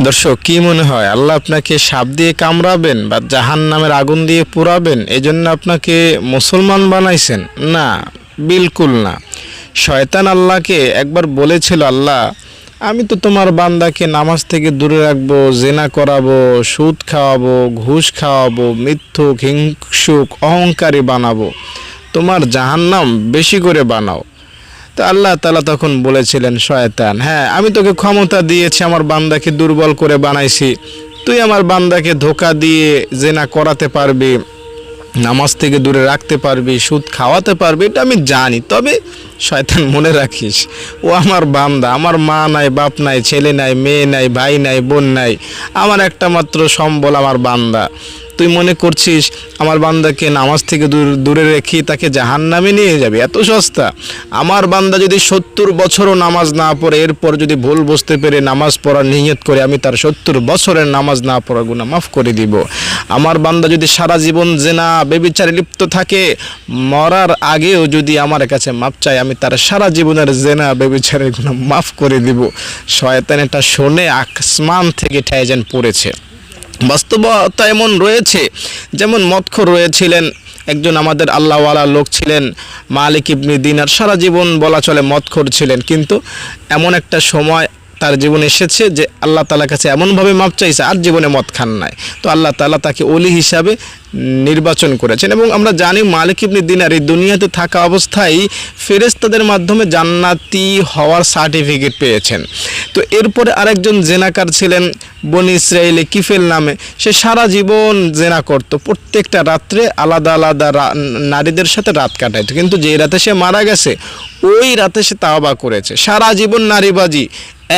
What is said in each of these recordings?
দর্শক, কি মনে হয় আল্লাহ আপনাকে সাপ দিয়ে কামড়াবেন বা জাহান্নামের আগুন দিয়ে পোড়াবেন এজন্য আপনাকে মুসলমান বানাইছেন? না, বিলকুল না। শয়তান আল্লাহকে একবার বলেছিল, আল্লাহ আমি তো তোমার বান্দাকে নামাজ থেকে দূরে রাখবো, জেনা করাবো, সুদ খাওয়াবো, ঘুষ খাওয়াবো, মিথ্যুক, হিংসুক, অহংকারী বানাবো, তোমার জাহান্নাম বেশি করে বানাও। তো আল্লাহ তাআলা তখন বলেছিলেন, শয়তান, হ্যাঁ আমি তোকে ক্ষমতা দিয়েছি, আমার বান্দাকে দুর্বল করে বানাইছি, তুই আমার বান্দাকে ধোঁকা দিয়ে জেনা করাতে পারবি, নামাজ থেকে দূরে রাখতে পারবি, সুদ খাওয়াতে পারবি, এটা আমি জানি। তবে শয়তান, মনে রাখিস, ও আমার বান্দা, আমার মা নাই, বাপ নাই, ছেলে নাই, মেয়ে নাই, ভাই নাই, বোন নাই, আমার একটা মাত্র সম্বল আমার বান্দা। তুই মনে করছিস আমার বান্দাকে নামাজ থেকে দূরে রেখে তাকে জাহান্নামে নিয়ে যাবে? এত সস্তা? আমার বান্দা যদি 70 বছরও নামাজ না পড়ে, এরপর যদি ভুল বুঝতে পেরে নামাজ পড়ার নিয়ত করে, আমি তার 70 বছরের নামাজ না পড়া গুনাহ মাফ করে দিব। আমার বান্দা যদি সারা জীবন জেনা ব্যভিচারে লিপ্ত থাকে, মরার আগেও যদি আমার কাছে মাফ চায়, আমি তার সারা জীবনের জেনা ব্যভিচারের গুনাহ মাফ করে দিব। শয়তান এটা শুনে আসমান থেকে ঠেয়েছেন পড়েছে। বাস্তবতা এমন রয়েছে, যেমন মদখোর রয়েছিলেন একজন আমাদের আল্লাহওয়ালা লোক ছিলেন, মালিক ইবনে দিনার, সারা জীবন বলা চলে মদখোর ছিলেন, কিন্তু এমন একটা সময় তার জীবনে এসেছে যে আল্লাহ তাআলার কাছে এমনভাবে মাপ চাইছে, আর জীবনে মদ খান নাই। তো আল্লাহ তাআলা তাকে ওলি হিসাবে নির্বাচন করেছেন। এবং আমরা জানি মালিক ইবনে দিনার এই দুনিয়াতে থাকা অবস্থায় ফেরেশতাদের মাধ্যমে জান্নাতি হওয়ার সার্টিফিকেট পেয়েছেন। তো এরপরে আরেকজন জেনাকার ছিলেন বনি ইসরাইলে কিফেল নামে, সে সারা জীবন জেনা করত, প্রত্যেকটা রাত্রে আলাদা আলাদা নারীদের সাথে রাত কাটাইতো, কিন্তু যে রাতে সে মারা গেছে ওই রাতে সে তাওবা করেছে। সারা জীবন নারীবাজি,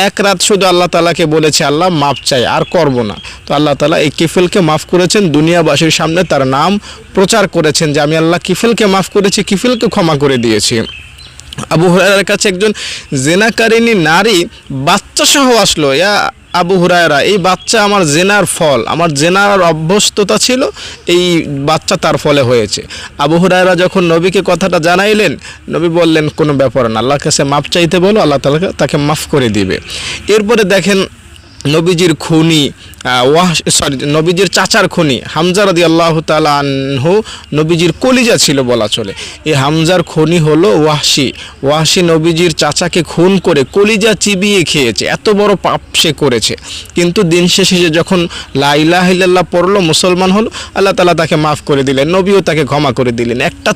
এক রাত শুধু আল্লাহ তাআলাকে বলেছে, আল্লাহ মাফ চাই, আর করব না। তো আল্লাহ তাআলা এই কিফেলকে মাফ করেছেন, দুনিয়াবাসীর সামনে তার নাম প্রচার করেছেন যে আমি আল্লাহ কিফেলকে মাফ করেছি, কিফেলকে ক্ষমা করে দিয়েছি। আবু হুরায়রার কাছে একজন জেনাকারিনী নারী বাচ্চা সহ আসলো, ইয়া আবু হুরায়রা, এই বাচ্চা আমার জেনার ফল, আমার জেনার অভ্যস্ততা ছিল, এই বাচ্চা তার ফলে হয়েছে। আবু হুরায়রা যখন নবীকে কথাটা জানাইলেন, নবী বললেন, কোনো ব্যাপার না, আল্লাহর কাছে মাফ চাইতে বলো, আল্লাহ তাআলা তাকে মাফ করে দিবে। এরপরে দেখেন নবীজির খুনি নবীজির চাচার খুনি হামজা রাদিয়াল্লাহু তাআলা আনহু, নবীজির কলিজা ছিল বলা চলে। এই হামজার খুনি হলো ওয়াহশী নবীজির চাচাকে খুন করে কলিজা চিবিয়ে খেয়েছে, এত বড় পাপ সে করেছে। কিন্তু দিন শেষে যখন লা ইলাহা ইল্লাল্লাহ পড়লো, মুসলমান হলো, আল্লাহ তাআলা তাকে মাফ করে দিলেন, নবীও তাকে ক্ষমা করে দিলেন। একটা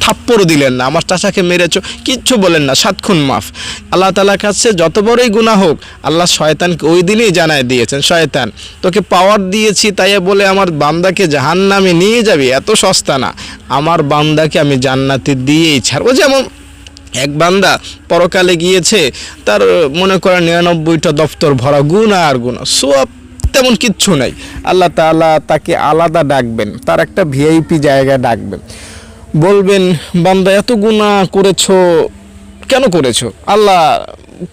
থাপ্পড়ও দিলেন না, আমার চাচাকে মেরেছ, কিচ্ছু বলেন না, 7 খুন মাফ। আল্লাহ তাআলার কাছে যত বড়ই গুনাহ হোক, আল্লাহ শয়তানকে ওই দিনই জানায় দিয়েছেন, শয়তান তোকে পাওয়ার দিয়েছি তাই বলে আমার বান্দাকে জাহান্নামে নিয়ে যাবি? এত সস্তা না, আমার বান্দাকে আমি জান্নাতে দিয়েই ছাড়বো। যেমন এক বান্দা পরকালে গিয়েছে, তার মনে করেন 99টা দফতর ভরা গুনাহ আর গুনাহ, সওয়াব তেমন কিচ্ছু নাই। আল্লাহ তাআলা তাকে আলাদা ডাকবেন, তার একটা ভিআইপি জায়গায় ডাকবেন, বলবেন, বান্দা এত গুনাহ করেছো, কেন করেছো? আল্লাহ,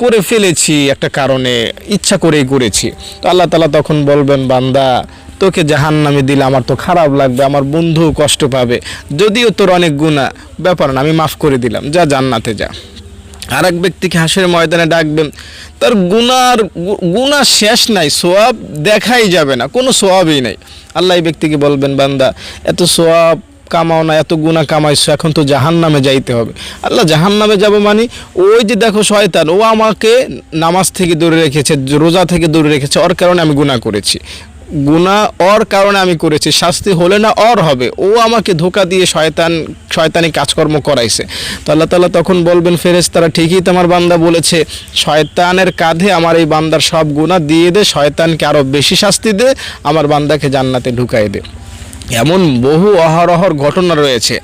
করে ফেলেছি একটা কারণে, ইচ্ছা করেই করেছি। তো আল্লাহ তাআলা তখন বলবেন, বান্দা তোকে জাহান্নামে দিলে আমার তো খারাপ লাগবে, আমার বন্ধু কষ্ট পাবে, যদিও তোর অনেক গুনাহ, ব্যাপার না, আমি মাফ করে দিলাম, যা জান্নাতে যা। আর এক ব্যক্তিকে হাসরের ময়দানে ডাকবেন, তার গুনাহ শেষ নাই, সওয়াব দেখাই যাবে না, কোনো সওয়াবই নাই। আল্লাহ এই ব্যক্তিকে বলবেন, বান্দা এত সওয়াব কামাও না, এত গুনাহ কামাইছো, এখন তো জাহান্নামে যাইতে হবে। আল্লাহ, জাহান্নামে যাব মানে? ওই যে দেখো শয়তান, ও আমাকে নামাজ থেকে দূরে রেখেছে, রোজা থেকে দূরে রেখেছে, ওর কারণে আমি গুনাহ করেছি, গুনাহ ওর কারণে আমি করেছি, শাস্তি হলে না ওর হবে, ও আমাকে ধোঁকা দিয়ে শয়তানি কাজকর্ম করাইছে। তো আল্লাহ তাআলা তখন বলবেন, ফেরেশতারা ঠিকই তোমার বান্দা বলেছে, শয়তানের কাঁধে আমার এই বান্দার সব গুনাহ দিয়ে দে, শয়তানকে আরও বেশি শাস্তি দে, আমার বান্দাকে জান্নাতে ঢুকাই দে। এমন বহু অহরহর ঘটনা রয়েছে।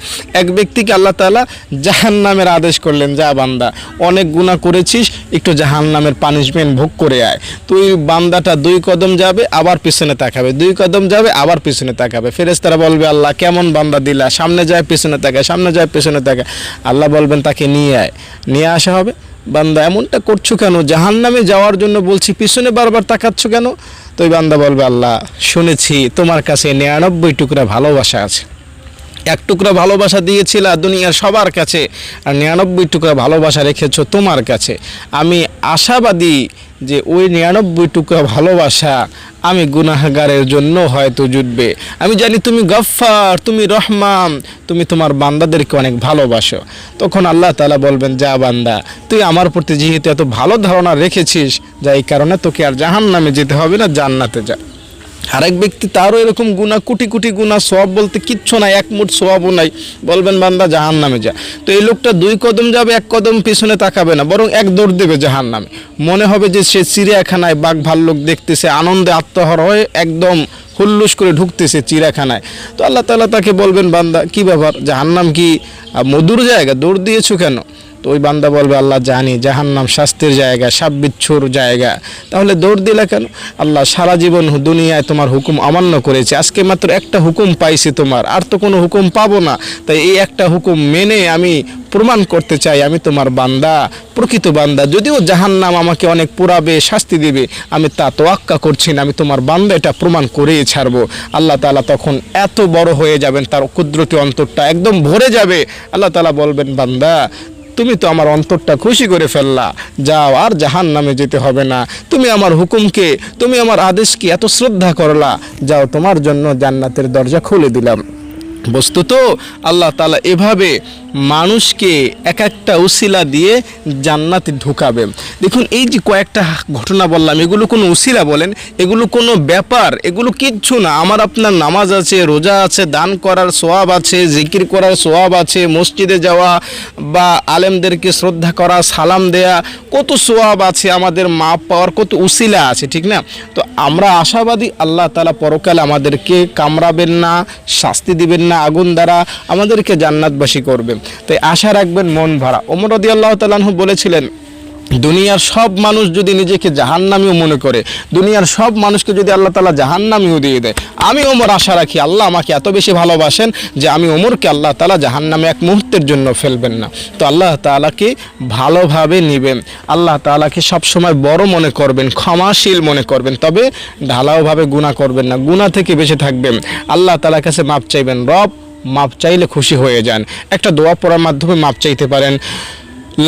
এক ব্যক্তিকে আল্লাহ তাআলা জাহান্নামের আদেশ করলেন, যা বান্দা অনেক গুনাহ করেছিস, একটু জাহান্নামের পানিশমেন্ট ভোগ করে আয়। তুই বান্দাটা 2 কদম যাবে, আবার পিছনে তাকাবে, 2 কদম যাবে, আবার পিছনে তাকাবে। ফেরেশতারা বলবে, আল্লাহ কেমন বান্দা দিলা, সামনে যায় পিছনে তাকায়, সামনে যায় পিছনে তাকায়। আল্লাহ বলবেন, তাকে নিয়ে আয়, নিয়ে আসা হবে। বান্দা এমনটা করছো কেন, জাহান্নামে যাওয়ার জন্য বলছি, পিছনে বারবার তাকাচ্ছ কেন? তো ওই বান্দা বলবে, আল্লাহ শুনেছি তোমার কাছে 99 টুকরা ভালোবাসা আছে, 1 টুকরা ভালোবাসা দিয়েছিলা দুনিয়ার সবার কাছে, আর 99 টুকরা ভালোবাসা রেখেছো তোমার কাছে। আমি আশাবাদী যে ওই 99 টুকরা ভালোবাসা আমি গুনাহগারের জন্য হয়তো জুটবে। আমি জানি তুমি গফফার, তুমি রহমান, তুমি তোমার বান্দাদেরকে অনেক ভালোবাসো। তখন আল্লাহ তাআলা বলবেন, যা বান্দা, তুই আমার প্রতি যেহেতু এত ভালো ধারণা রেখেছিস, যা এই কারণে তোকে আর জাহান্নামে যেতে হবে না, জান্নাতে যা। আরেক ব্যক্তি তারও এরকম গুনাহ, কোটি কোটি গুনাহ, সওয়াব বলতে কিচ্ছু নাই, এক মুঠ সওয়াবও নাই, বলবেন বান্দা জাহান্নামে যা। তো এই লোকটা 2 কদম যাবে, 1 কদম পিছনে তাকাবে না, বরং এক দৌড় দেবে জাহান্নামে। মনে হবে যে সে চিড়িয়াখানায় বাঘ ভাল্লুক দেখতেছে, আনন্দে আত্মহারা হয়ে একদম হুল্লুস করে ঢুকতেছে চিড়িয়াখানায়। তো আল্লাহ তাআলা তাকে বলবেন, বান্দা কি ব্যাপার, জাহান্নাম কি মধুর জায়গা, দৌড় দিয়েছো কেন? তো ওই বান্দা বলবে, আল্লাহ জানি জাহান্নাম শাস্তির জায়গা, সাপ বিচ্ছুর জায়গা, তাহলে দৌড় দিলা কেন? আল্লাহ সারা জীবন দুনিয়ায় তোমার হুকুম অমান্য করেছে, আজকে মাত্র একটা হুকুম পাইছি তোমার, আর তো কোনো হুকুম পাবো না, তাই এই একটা হুকুম মেনে আমি প্রমাণ করতে চাই আমি তোমার বান্দা, প্রকৃত বান্দা। যদিও জাহান্নাম আমাকে অনেক পোড়াবে, শাস্তি দিবে, আমি তা তোয়াক্কা করছি না, আমি তোমার বান্দা, এটা প্রমাণ করেই ছাড়বো। আল্লাহ তাআলা তখন এত বড় হয়ে যাবেন, তার কুদরতি অন্তরটা একদম ভরে যাবে। আল্লাহ তাআলা বলবেন, বান্দা তুমি তো আমার অন্তরটা খুশি করে ফেললা, যাও, আর জাহান্নামে যেতে হবে না। তুমি আমার হুকুমকে, তুমি আমার আদেশকে এত শ্রদ্ধা করলা, যাও, তোমার জন্য জান্নাতের দরজা খুলে দিলাম। বস্তুত আল্লাহ তাআলা এভাবে মানুষকে এক একটা উসিলা দিয়ে জান্নাতে ঢুকাবে। দেখুন, এই যে কয়েকটা ঘটনা বললাম, এগুলো কোনো উসিলা বলেন, এগুলো কোনো ব্যাপার, এগুলো কিচ্ছু না। আমার আপনার নামাজ আছে, রোজা আছে, দান করার সওয়াব আছে, জিকির করার সওয়াব আছে, মসজিদে যাওয়া বা আলেমদেরকে শ্রদ্ধা করা, সালাম দেয়া, কত সওয়াব আছে, আমাদের মাপ পাওয়ার কত উসিলা আছে, ঠিক না? তো আমরা আশাবাদী আল্লাহ তাআলা পরকালে আমাদেরকে কামড়াবেন না, শাস্তি দিবেন না আগুন দ্বারা, আমাদেরকে জান্নাতবাসী করবে। তাই আশা রাখবেন মন ভরা। ওমর রাদিয়াল্লাহু তাআলা আনহু বলেছিলেন, দুনিয়ার সব মানুষ যদি নিজেকে জাহান্নামীও মনে করে, দুনিয়ার সব মানুষকে যদি আল্লাহ তাআলা জাহান্নামীও দিয়ে দেয়, আমি ওমর আশা রাখি আল্লাহ আমাকে এত বেশি ভালোবাসেন যে আমি ওমরকে আল্লাহ তাআলা জাহান্নামে এক মুহূর্তের জন্য ফেলবেন না। তো আল্লাহ তাআলাকে ভালোভাবে নেবেন, আল্লাহ তাআলাকে সবসময় বড় মনে করবেন, ক্ষমাশীল মনে করবেন, তবে ঢালাওভাবে গুনাহ করবেন না, গুনাহ থেকে বেঁচে থাকবেন। আল্লাহ তাআলার কাছে মাপ চাইবেন, রব মাপ চাইলে খুশি হয়ে যান। একটা দোয়া পড়ার মাধ্যমে মাপ চাইতে পারেন,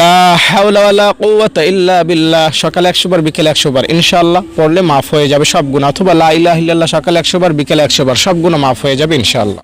লা হাওলা ওয়ালা কুওয়াতা ইল্লা বিল্লাহ, সকালে 100 বার, বিকেলে 100 বার, ইনশাআল্লাহ পড়লে মাফ হয়ে যাবে সব গুনাহ। অথবা লা ইলাহা ইল্লাল্লাহ, সকালে 100 বার, বিকেলে 100 বার, সব গুনাহ মাফ হয়ে যাবে ইনশাআল্লাহ।